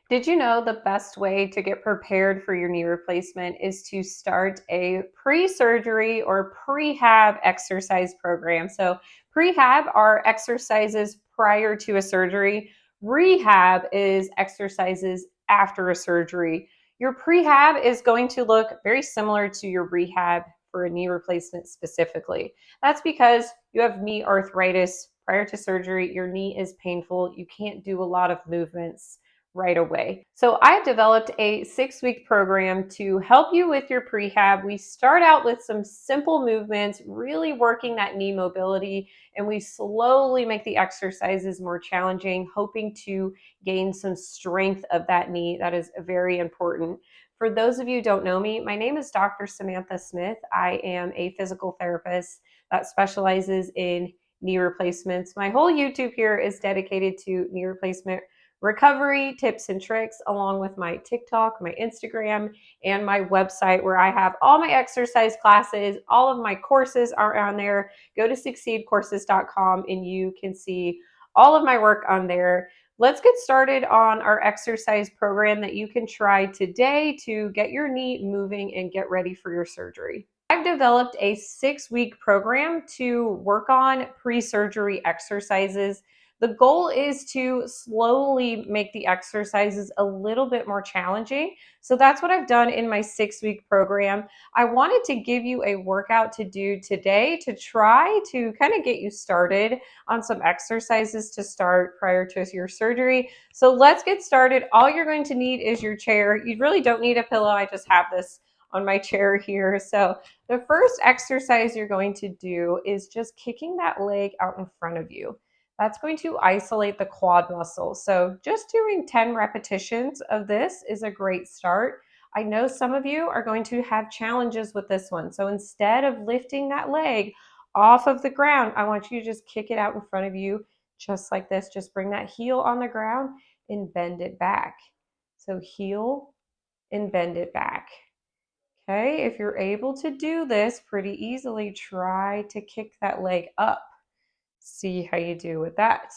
Did you know the best way to get prepared for your knee replacement is to start a pre-surgery or prehab exercise program? So, prehab are exercises prior to a surgery. Rehab is exercises after a surgery. Your prehab is going to look very similar to your rehab for a knee replacement specifically. That's because you have knee arthritis prior to surgery. Your knee is painful. You can't do a lot of movements right away. So I've developed a 6-week program to help you with your prehab. We start out with some simple movements, really working that knee mobility, and we slowly make the exercises more challenging, hoping to gain some strength of that knee. That is very important. For those of you who don't know me, my name is Dr. Samantha Smith. I am a physical therapist that specializes in knee replacements. My whole YouTube here is dedicated to knee replacement recovery tips and tricks, along with my TikTok, my Instagram, and my website where I have all my exercise classes. All of my courses are on there. Go to succeedcourses.com and you can see all of my work on there. Let's get started on our exercise program that you can try today to get your knee moving and get ready for your surgery. I've developed a 6-week program to work on pre-surgery exercises. The goal is to slowly make the exercises a little bit more challenging. So that's what I've done in my 6-week program. I wanted to give you a workout to do today to try to kind of get you started on some exercises to start prior to your surgery. So let's get started. All you're going to need is your chair. You really don't need a pillow. I just have this on my chair here. So the first exercise you're going to do is just kicking that leg out in front of you. That's going to isolate the quad muscle. So just doing 10 repetitions of this is a great start. I know some of you are going to have challenges with this one. So instead of lifting that leg off of the ground, I want you to just kick it out in front of you just like this. Just bring that heel on the ground and bend it back. So heel and bend it back. Okay, if you're able to do this pretty easily, try to kick that leg up. See how you do with that.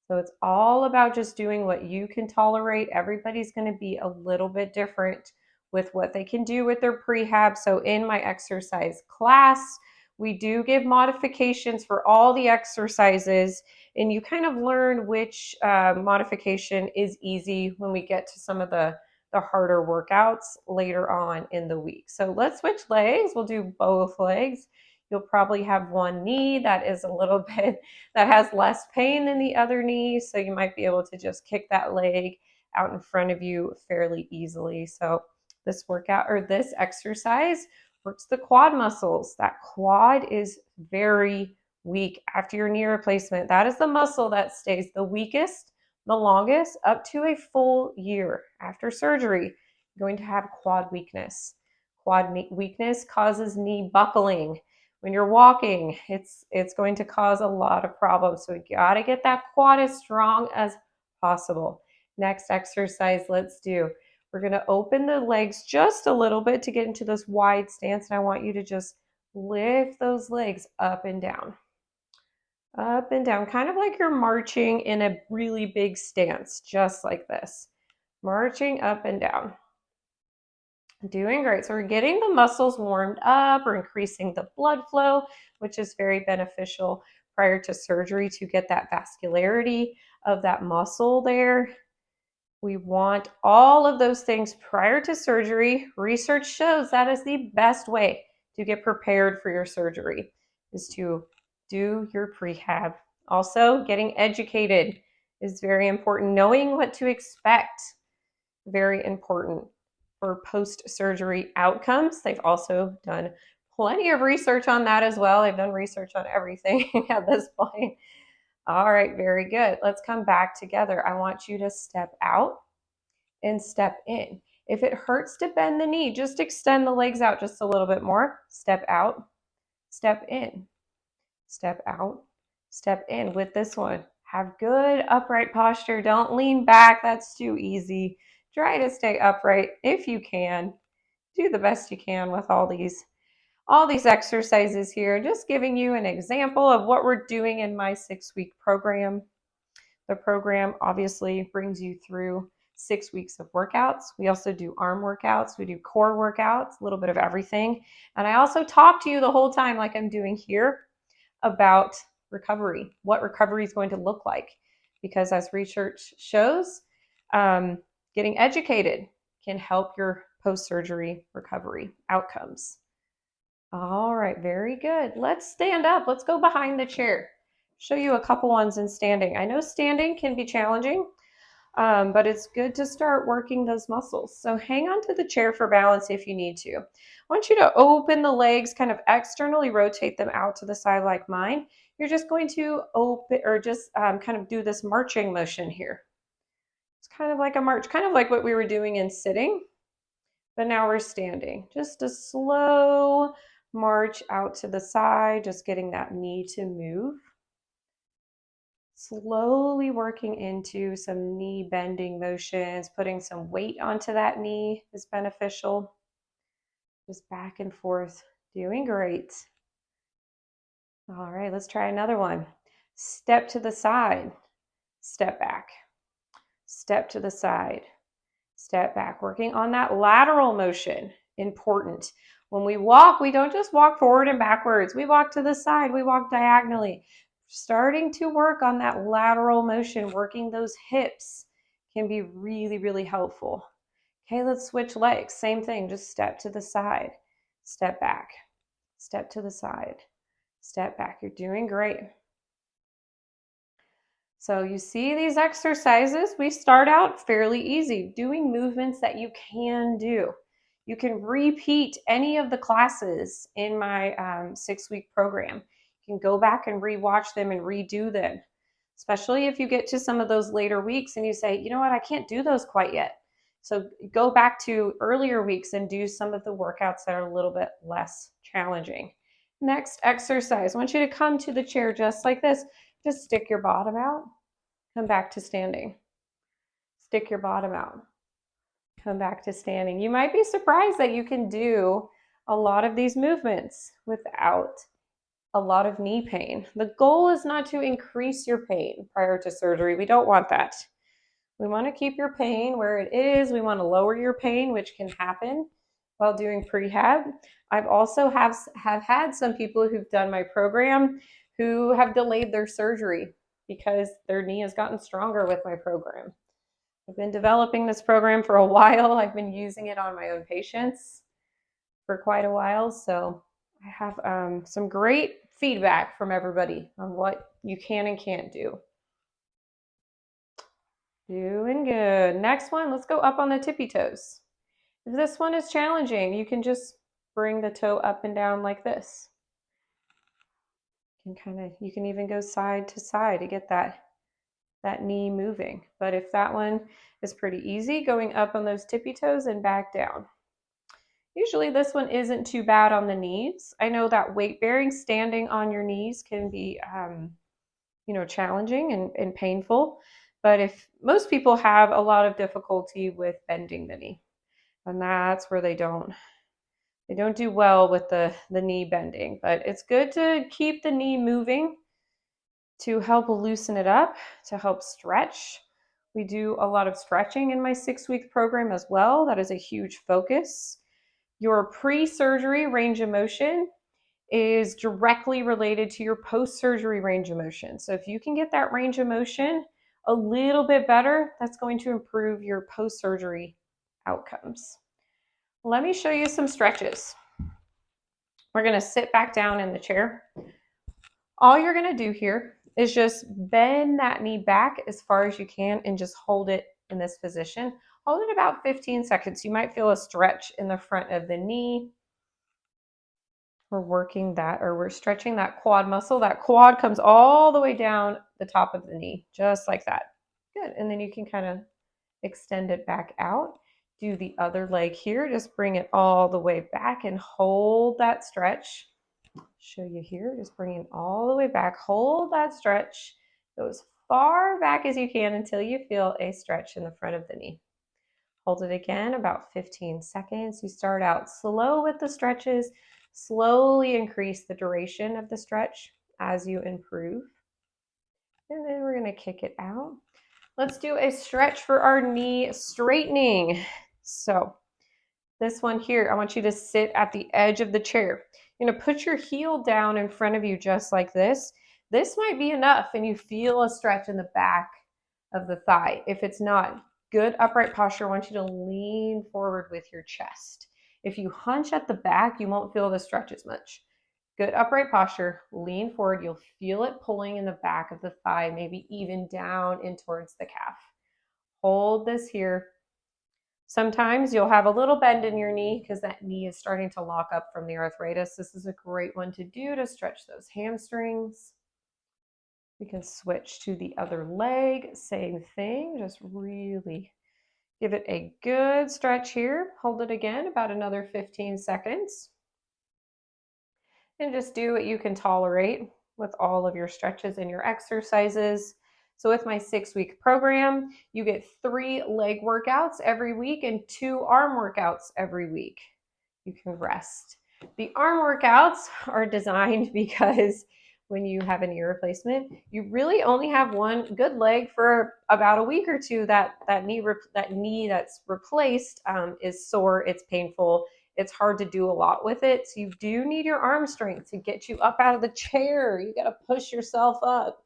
So it's all about just doing what you can tolerate. Everybody's going to be a little bit different with what they can do with their prehab. So in my exercise class, we do give modifications for all the exercises, and you kind of learn which modification is easy when we get to some of the harder workouts later on in the week. So let's switch legs. We'll do both legs. You'll probably have one knee that is a little bit, that has less pain than the other knee. So you might be able to just kick that leg out in front of you fairly easily. So this workout or this exercise works the quad muscles. That quad is very weak after your knee replacement. That is the muscle that stays the weakest, the longest, up to a full year after surgery. You're going to have quad weakness. Quad weakness causes knee buckling. When you're walking, it's going to cause a lot of problems. So we got to get that quad as strong as possible. Next exercise, let's do. We're going to open the legs just a little bit to get into this wide stance. And I want you to just lift those legs up and down. Up and down, kind of like you're marching in a really big stance, just like this. Marching up and down. Doing great. So we're getting the muscles warmed up, we're increasing the blood flow, which is very beneficial prior to surgery to get that vascularity of that muscle there. We want all of those things prior to surgery. Research shows that is the best way to get prepared for your surgery, is to do your prehab. Also, getting educated is very important. Knowing what to expect, very important for post-surgery outcomes. They've also done plenty of research on that as well. They've done research on everything at this point. All right, very good. Let's come back together. I want you to step out and step in. If it hurts to bend the knee, just extend the legs out just a little bit more. Step out, step in, step out, step in. With this one, have good upright posture. Don't lean back. That's too easy. Try to stay upright if you can. Do the best you can with all these exercises here. Just giving you an example of what we're doing in my 6-week program. The program obviously brings you through 6 weeks of workouts. We also do arm workouts. We do core workouts, a little bit of everything. And I also talk to you the whole time, like I'm doing here, about recovery, what recovery is going to look like. Because as research shows, getting educated can help your post-surgery recovery outcomes. All right, very good. Let's stand up. Let's go behind the chair. Show you a couple ones in standing. I know standing can be challenging, but it's good to start working those muscles. So hang on to the chair for balance if you need to. I want you to open the legs, kind of externally rotate them out to the side like mine. You're just going to open or just kind of do this marching motion here. It's kind of like a march, kind of like what we were doing in sitting, but now we're standing. Just a slow march out to the side, just getting that knee to move. Slowly working into some knee bending motions, putting some weight onto that knee is beneficial. Just back and forth, doing great. All right, let's try another one. Step to the side, step back, step to the side, step back. Working on that lateral motion, important. When we walk, we don't just walk forward and backwards. We walk to the side, we walk diagonally. Starting to work on that lateral motion, working those hips can be really, really helpful. Okay, let's switch legs. Same thing, just step to the side, step back, step to the side, step back. You're doing great. So you see these exercises, we start out fairly easy, doing movements that you can do. You can repeat any of the classes in my 6-week program. You can go back and rewatch them and redo them, especially if you get to some of those later weeks and you say, you know what, I can't do those quite yet. So go back to earlier weeks and do some of the workouts that are a little bit less challenging. Next exercise, I want you to come to the chair just like this. Just stick your bottom out, come back to standing. Stick your bottom out, come back to standing. You might be surprised that you can do a lot of these movements without a lot of knee pain. The goal is not to increase your pain prior to surgery. We don't want that. We want to keep your pain where it is. We want to lower your pain, which can happen while doing prehab. I've also have had some people who've done my program who have delayed their surgery because their knee has gotten stronger with my program. I've been developing this program for a while. I've been using it on my own patients for quite a while. So I have some great feedback from everybody on what you can and can't do. Doing good. Next one, let's go up on the tippy toes. If this one is challenging, you can just bring the toe up and down like this. You can even go side to side to get that knee moving. But if that one is pretty easy, going up on those tippy toes and back down. Usually this one isn't too bad on the knees. I know that weight bearing standing on your knees can be challenging and painful. But if most people have a lot of difficulty with bending the knee, and that's where they don't do well with the knee bending. But it's good to keep the knee moving to help loosen it up, to help stretch. We do a lot of stretching in my 6-week program as well. That is a huge focus. Your pre-surgery range of motion is directly related to your post-surgery range of motion. So if you can get that range of motion a little bit better, that's going to improve your post-surgery outcomes. Let me show you some stretches. We're going to sit back down in the chair. All you're going to do here is just bend that knee back as far as you can and just hold it in this position. Hold it about 15 seconds. You might feel a stretch in the front of the knee. We're stretching that quad muscle. That quad comes all the way down the top of the knee, just like that. Good. And then you can kind of extend it back out. Do the other leg here. Just bring it all the way back and hold that stretch. Show you here. Just bring it all the way back. Hold that stretch. Go as far back as you can until you feel a stretch in the front of the knee. Hold it again, about 15 seconds. You start out slow with the stretches. Slowly increase the duration of the stretch as you improve. And then we're going to kick it out. Let's do a stretch for our knee straightening. So this one here, I want you to sit at the edge of the chair. You're gonna put your heel down in front of you just like this. This might be enough and you feel a stretch in the back of the thigh. If it's not, good upright posture, I want you to lean forward with your chest. If you hunch at the back, you won't feel the stretch as much. Good upright posture, lean forward. You'll feel it pulling in the back of the thigh, maybe even down in towards the calf. Hold this here. Sometimes you'll have a little bend in your knee because that knee is starting to lock up from the arthritis. This is a great one to do to stretch those hamstrings. We can switch to the other leg, same thing, just really give it a good stretch here. Hold it again, about another 15 seconds. And just do what you can tolerate with all of your stretches and your exercises. So with my 6-week program, you get 3 leg workouts every week and 2 arm workouts every week. You can rest. The arm workouts are designed because when you have a knee replacement, you really only have one good leg for about a week or two. That knee that's replaced is sore, it's painful, it's hard to do a lot with it. So you do need your arm strength to get you up out of the chair. You got to push yourself up.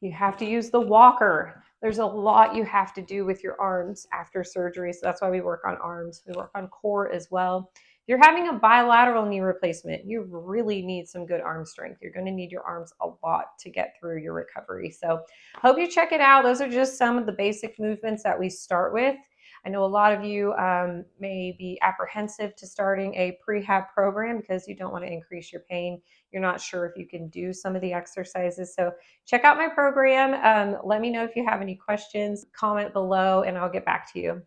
You have to use the walker. There's a lot you have to do with your arms after surgery. So that's why we work on arms. We work on core as well. If you're having a bilateral knee replacement, you really need some good arm strength. You're going to need your arms a lot to get through your recovery. So hope you check it out. Those are just some of the basic movements that we start with. I know a lot of you may be apprehensive to starting a prehab program because you don't want to increase your pain. You're not sure if you can do some of the exercises. So check out my program. Let me know if you have any questions, comment below, and I'll get back to you.